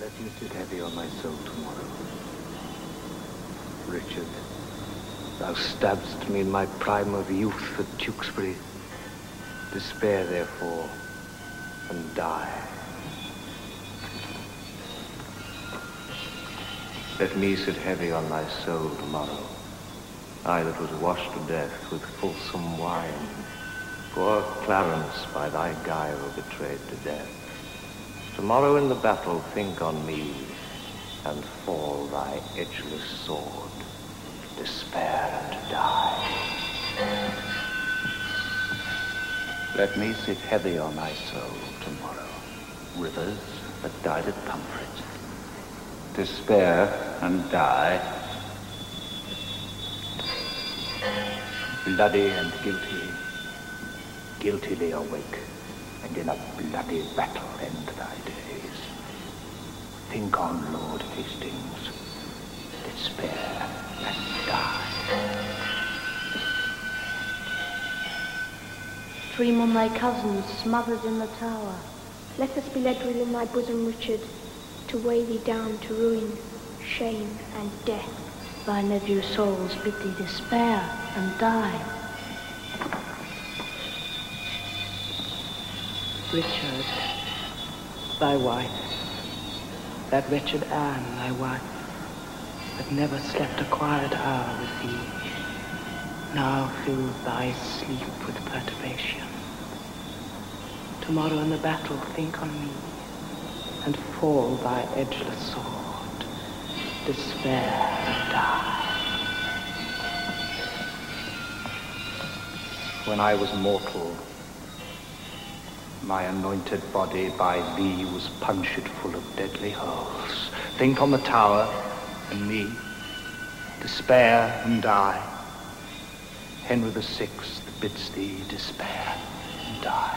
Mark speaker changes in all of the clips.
Speaker 1: Let you sit heavy on my soul tomorrow. Richard, thou stabbedst me in my prime of youth at Tewkesbury. Despair, therefore, and die. Let me sit heavy on thy soul tomorrow. I that was washed to death with fulsome wine. Poor Clarence by thy guile betrayed to death. Tomorrow in the battle think on me, and fall thy edgeless sword. Despair and die. Let me sit heavy on thy soul tomorrow. Rivers that died at Pomfret. Despair and die. Bloody and guilty, guiltily awake, and in a bloody battle end thy days. Think on Lord Hastings, despair and die.
Speaker 2: Dream on thy cousins smothered in the tower.
Speaker 3: Let us be led within thy bosom, Richard, to weigh thee down to ruin, shame, and death.
Speaker 2: Thy nephew's souls bid thee despair and die. Richard, thy wife, that wretched Anne, thy wife, that never slept a quiet hour with thee, now fill thy sleep with perturbation. Tomorrow in the battle think on me, and fall thy edgeless sword, despair and die.
Speaker 1: When I was mortal, my anointed body by thee was punctured full of deadly holes. Think on the tower and me, despair and die. Henry VI bids thee despair and die.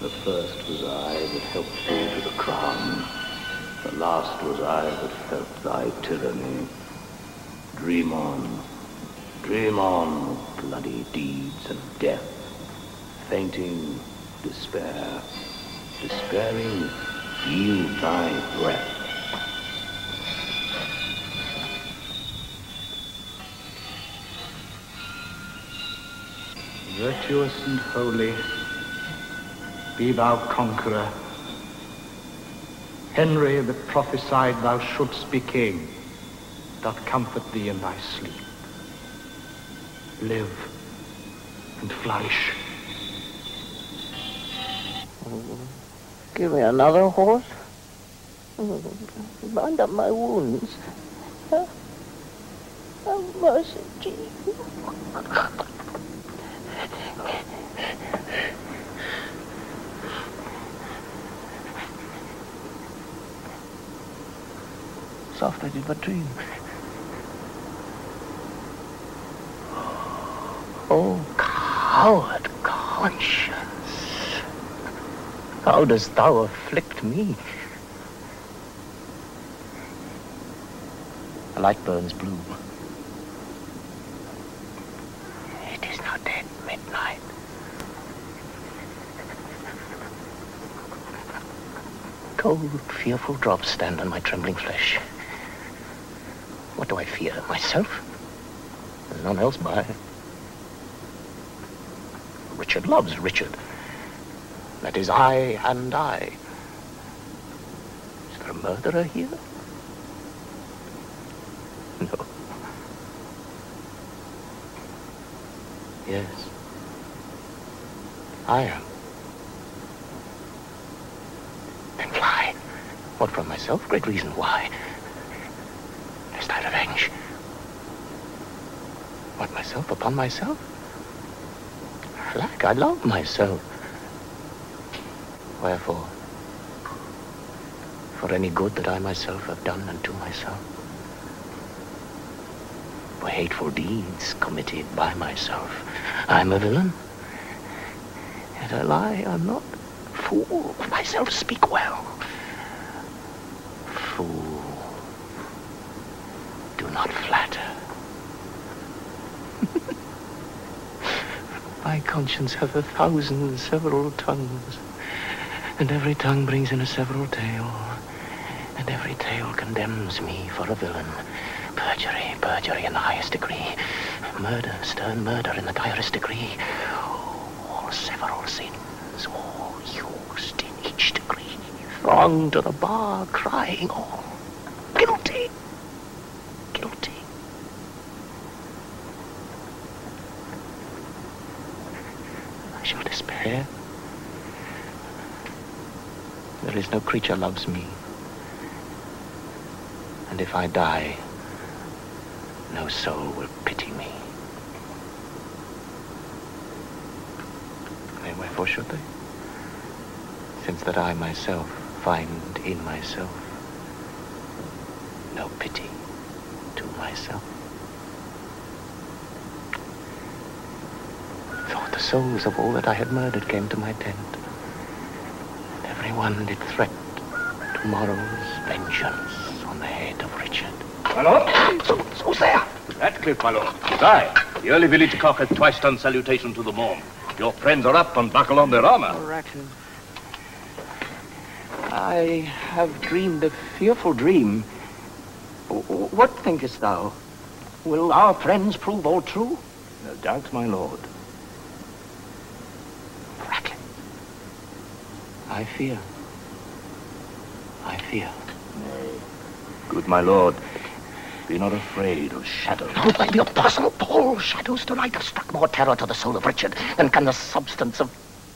Speaker 1: The first was I that helped thee to the crown. The last was I that felt thy tyranny. Dream on, bloody deeds of death. Fainting, despair. Despairing, yield thy breath. Virtuous and holy, be thou conqueror. Henry that prophesied thou shouldst be king, doth comfort thee in thy sleep. Live and flourish.
Speaker 4: Give me another horse. Bind up my wounds. Have mercy, Jesus. Soft I did but dream. Oh, coward conscience, how dost thou afflict me? The light burns blue. It is now dead midnight. Cold, fearful drops stand on my trembling flesh. What do I fear? Myself? There's none else by. Richard loves Richard. That is I and I. Is there a murderer here? No. Yes. I am. Then fly. What from myself? Great reason why. Lest I revenge. What, myself upon myself? Alack, I love myself. Wherefore? For any good that I myself have done unto myself. For hateful deeds committed by myself. I'm a villain. Yet I lie, I'm not. Fool, of myself speak well. Fool, do not flatter. My conscience hath 1,000 several tongues. And every tongue brings in a several tale, and every tale condemns me for a villain. Perjury, perjury in the highest degree. Murder, stern murder in the direst degree. All several sins, all used in each degree. Throng to the bar, crying all guilty, guilty. I shall despair. There is no creature loves me. And if I die, no soul will pity me. And wherefore should they? Since that I myself find in myself no pity to myself. Thought the souls of all that I had murdered came to my tent. And every one did threat tomorrow's vengeance on the head of Richard.
Speaker 5: My lord?
Speaker 4: Who's there?
Speaker 5: Ratcliffe, my lord. It's I. The early village cock hath twice done salutation to the morn. Your friends are up and buckle on their armour.
Speaker 4: Oh, Ratcliffe. I have dreamed a fearful dream. What thinkest thou? Will our friends prove all true?
Speaker 5: No doubt, my lord.
Speaker 4: Ratcliffe. I fear. I fear.
Speaker 5: Nay, good my lord, be not afraid of shadows.
Speaker 4: Oh, by the apostle Paul, shadows tonight have struck more terror to the soul of Richard than can the substance of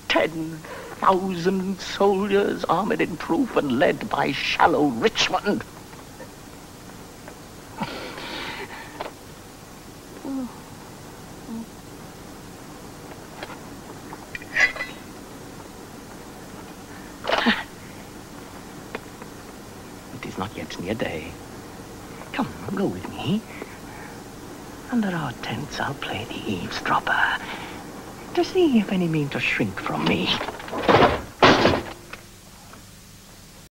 Speaker 4: 10,000 soldiers armed in proof and led by shallow Richmond. It is not yet near day. Come, go with me. Under our tents I'll play the eavesdropper, to see if any mean to shrink from me.